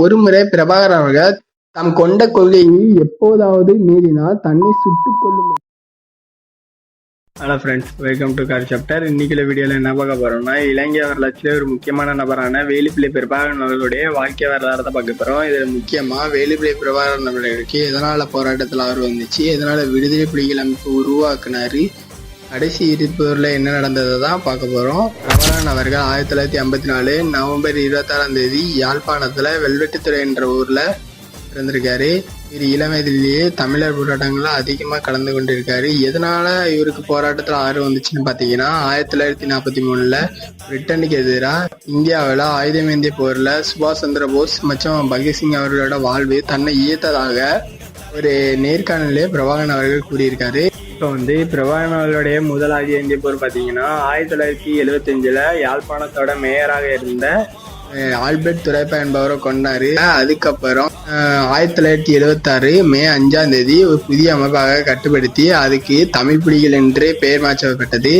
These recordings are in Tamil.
ஒருமுறை பிரபாகரன் அவர்கள் தாம் கொண்ட கொள்கையை எப்போதாவது மீறினால் தன்னை சுட்டுக் கொள்ளும். Hello friends, welcome to car chapter. இன்னைக்குள்ள வீடியோவில் என்ன பார்க்க போறோம்னா, இலங்கை வரலாற்றிலே ஒரு முக்கியமான நபரான வேலுப்பிள்ளை பிரபாகரன் அவர்களுடைய வாழ்க்கை வரலாறத்தை பார்க்க போறோம். இதில் முக்கியமா வேலுப்பிள்ளை பிரபாகரன் அவர்களுக்கு எதனால போராட்டத்தில் ஆர்வம் வந்துச்சு, எதனால விடுதலை புலிகள் அமைப்பு உருவாக்குனாரு, கடைசி இருப்பவரில் என்ன நடந்ததை தான் பார்க்க போகிறோம். பிரபாகரன் அவர்கள் 1954 நவம்பர் 26 யாழ்ப்பாணத்தில் வெல்வெட்டித்துறை என்ற ஊரில் இருந்திருக்காரு. இவர் இளம் வயதிலேயே தமிழர் போராட்டங்கள்ல அதிகமாக கலந்து கொண்டிருக்காரு. எதனால இவருக்கு போராட்டத்தில் ஆர்வம் வந்துச்சுன்னு பார்த்தீங்கன்னா, 1943 பிரிட்டனுக்கு எதிராக இந்தியாவில் ஆயுதமேந்திய போரில் சுபாஷ் சந்திர போஸ் மற்றும் பகத்சிங் அவர்களோட வாழ்வு தன்னை ஈர்த்ததாக ஒரு நேர்காணலே பிரபாகரன் அவர்கள் கூறியிருக்காரு. இப்போ பிரபாகரன் அவர்களுடைய முதல் ஆயுத இந்திய போர் பார்த்தீங்கன்னா 1975 யாழ்ப்பாணத்தோட மேயராக இருந்த ஆல்பர்ட் துரைப்பா என்பவரை கொண்டாரு. அதுக்கப்புறம் 1976 மே 5 ஒரு புதிய அமைப்பாக கட்டுப்படுத்தி அதுக்கு தமிழ் புலிகள் என்று பெயர் மாற்றப்பட்டது.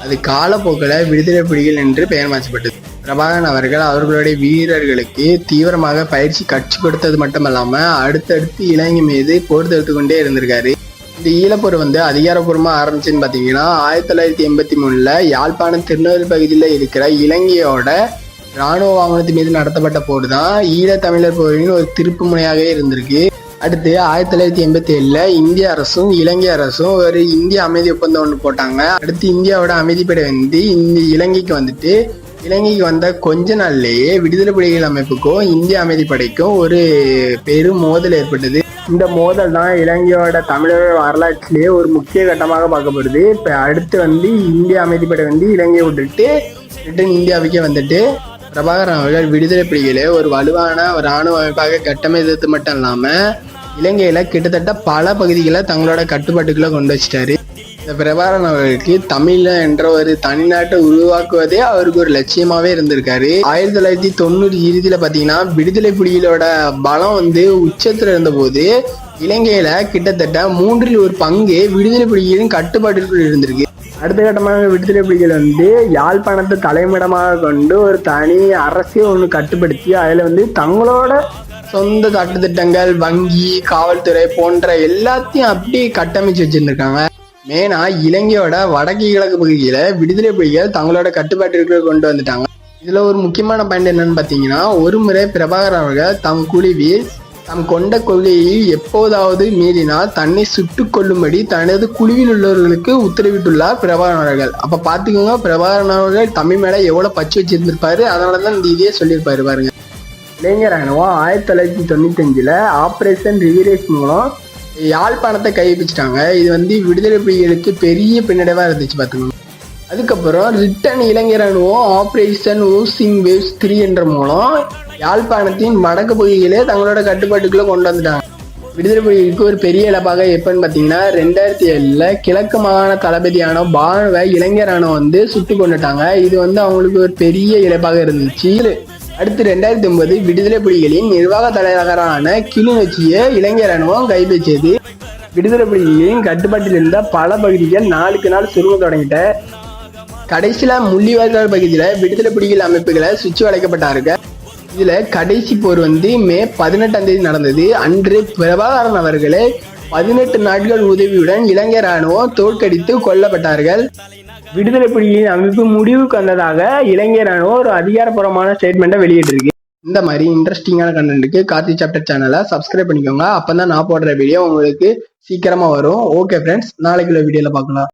அது காலப்போக்கில் விடுதலை புலிகள் என்று பெயர் மாற்றப்பட்டது. பிரபாகரன் அவர்கள் அவர்களுடைய வீரர்களுக்கு தீவிரமாக பயிற்சி கற்றுக் கொடுத்தது மட்டுமல்லாம அடுத்தடுத்து இலங்கை மீது போர் தொடுத்து கொண்டே இருந்திருக்காரு. இந்த ஈழப்போர் அதிகாரப்பூர்வமாக ஆரம்பிச்சுன்னு பார்த்தீங்கன்னா 1983 யாழ்ப்பாணம் திருநெல்வேலி பகுதியில் இருக்கிற இலங்கையோட இராணுவ வாகனத்து மீது நடத்தப்பட்ட போர் தான் ஈழத்தமிழர் போரின் ஒரு திருப்பு முனையாக இருந்திருக்கு. அடுத்து 1987 இந்திய அரசும் இலங்கை அரசும் ஒரு இந்திய அமைதி ஒப்பந்தம் ஒன்று போட்டாங்க. அடுத்து இந்தியாவோட அமைதிப்படை இந்த இலங்கைக்கு வந்த கொஞ்ச நாள்லேயே விடுதலை புலிகள் அமைப்புக்கும் இந்திய அமைதிப்படைக்கும் ஒரு பெரும் மோதல் ஏற்பட்டது. இந்த மோதல் தான் இலங்கையோட தமிழர் வரலாற்றிலேயே ஒரு முக்கிய கட்டமாக பார்க்கப்படுது. இப்போ அடுத்து இந்திய அமைதிப்படை இலங்கையை விட்டுட்டு ரிட்டன் இந்தியாவுக்கே பிரபாகரன் அவர்கள் விடுதலை புலிகளை ஒரு வலுவான ஒரு இராணுவ அமைப்பாக கட்டமைத்தது மட்டும் இல்லாமல் இலங்கையில் கிட்டத்தட்ட பல பகுதிகளை தங்களோட கட்டுப்பாட்டுக்குள்ளே கொண்டு வச்சிட்டாரு. இந்த பிரபாகரன் அவர்களுக்கு தமிழ் என்ற ஒரு தனிநாட்டை உருவாக்குவதே அவருக்கு ஒரு லட்சியமாகவே இருந்திருக்காரு. 1990 இறுதியில் பார்த்தீங்கன்னா விடுதலை புலிகளோட பலம் உச்சத்தில் இருந்தபோது இலங்கையில் கிட்டத்தட்ட 1/3 விடுதலை புலிகளின் கட்டுப்பாட்டுக்குள் இருந்திருக்கு. அடுத்த கட்டமாக விடுதலை புலிகள் யாழ்ப்பாணத்தை தலைமையிடமாக கொண்டு ஒரு தனி அரசியல் ஒன்று கட்டுப்படுத்தி அதில் தங்களோட சொந்த சட்டத்திட்டங்கள், வங்கி, காவல்துறை போன்ற எல்லாத்தையும் அப்படி கட்டமைச்சு வச்சிருந்திருக்காங்க. மெயினா இலங்கையோட வடக்கு கிழக்கு பகுதியில விடுதலை புலிகள் தங்களோட கட்டுப்பாட்டிற்கு கொண்டு வந்துட்டாங்க. இதுல ஒரு முக்கியமான பாயிண்ட் என்னன்னு பார்த்தீங்கன்னா, ஒருமுறை பிரபாகரன் அவர்கள் தம் குழுவில் தாம் கொண்ட கொள்கையை எப்போதாவது மீறினால் தன்னை சுட்டுக் கொள்ளும்படி தனது குழுவில் உள்ளவர்களுக்கு உத்தரவிட்டுள்ளார் பிரபாகரன் அவர்கள். அப்ப பாத்துக்கோங்க, பிரபாகரன் அவர்கள் தமிழ் மேல எவ்வளவு பச்சு வச்சிருந்திருப்பாரு. அதனாலதான் இந்த இதையே சொல்லியிருப்பாரு பாருங்க. இளைஞர் ராணுவம் 1995 ஆபரேஷன் ரிவரேஸ் மூலம் யாழ்ப்பாணத்தை கைப்பிச்சிட்டாங்க. இது விடுதலை புலிகளுக்கு பெரிய பின்னடைவா இருந்துச்சு பாத்துக்கோங்க. அதுக்கப்புறம் ரிட்டன் இளைஞர் ராணுவம் ஆபரேஷன் ஓசிங் வேவ்ஸ் 3 என்ற மூலம் யாழ்ப்பாணத்தின் வடக்கு பகுதிகளே தங்களோட கட்டுப்பாட்டுக்குள்ள கொண்டு வந்துட்டாங்க. விடுதலை புலிகளுக்கு ஒரு பெரிய இழப்பாக எப்பன்னு பார்த்தீங்கன்னா 2007 கிழக்கு மாகாண தளபதியான பானுவை இளைஞர் ராணுவம் சுட்டு கொண்டுட்டாங்க. இது அவங்களுக்கு ஒரு பெரிய இழப்பாக இருந்துச்சு. அடுத்து 2009 விடுதலை புலிகளின் நிர்வாக தலைநகரான கிளிநொச்சியை இளைஞர் ராணுவம் கைப்பற்றியது. விடுதலை புலிகளின் கட்டுப்பாட்டில் இருந்த பல பகுதிகள் நாளுக்கு நாள் சுருங்க தொடங்கிட்ட. கடைசியில முள்ளிவாய்க்கால் பகுதியில விடுதலை புலிகள் அமைப்புகளை சுற்றி வளைக்கப்பட்டார்கள். இதுல கடைசி போர் மே 18 நடந்தது. அன்று பிரபாகரன் அவர்களே 18 நாட்கள் உதவியுடன் இலங்கை ராணுவம் தோற்கடித்து கொல்லப்பட்டார்கள். விடுதலை புலிகளின் அமைப்பு முடிவுக்கு வந்ததாக இலங்கை ராணுவம் ஒரு அதிகாரப்பூர்வமான ஸ்டேட்மெண்ட்டை வெளியிட்டிருக்கு. இந்த மாதிரி இன்ட்ரெஸ்டிங்கான கண்டென்ட்டுக்கு கார்த்தி சாப்டர் சேனலை சப்ஸ்கிரைப் பண்ணிக்கோங்க. அப்பதான் நான் போடுற வீடியோ உங்களுக்கு சீக்கிரமா வரும். ஓகே ஃப்ரெண்ட்ஸ், நாளைக்குள்ள வீடியோல பார்க்கலாம்.